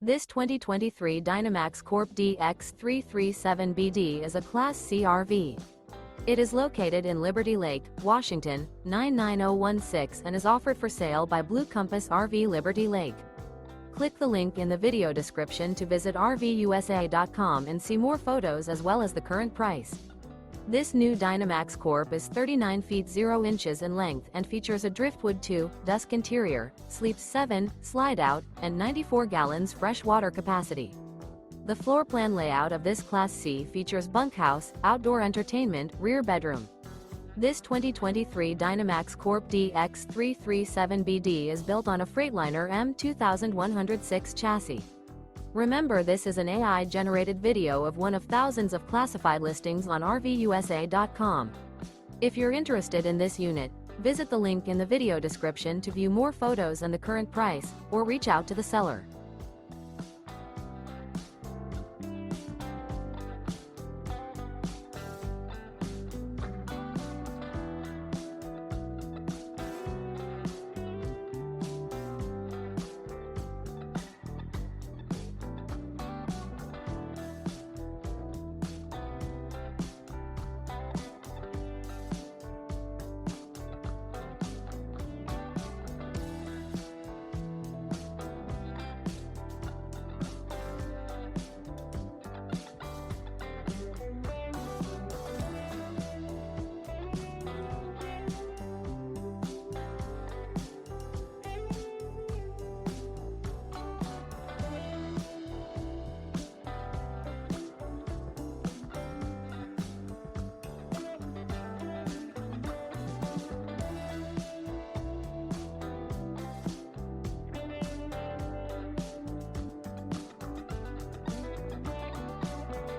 This 2023 Dynamax Corp DX3 37BD is a Class C RV. It is located in Liberty Lake, Washington, 99016 and is offered for sale by Blue Compass RV Liberty Lake. Click the link in the video description to visit RVUSA.com and see more photos as well as the current price. This new Dynamax Corp is 39 feet 0 inches in length and features a DRIFTWOOD II DUSK interior, sleeps 7, Slideout, and 94 gallons fresh water capacity. The floor plan layout of this Class C features bunkhouse, outdoor entertainment, rear bedroom. This 2023 Dynamax Corp DX3 37BD is built on a Freightliner M2 1106 chassis. Remember, this is an AI-generated video of one of thousands of classified listings on RVUSA.com. If you're interested in this unit, visit the link in the video description to view more photos and the current price, or reach out to the seller.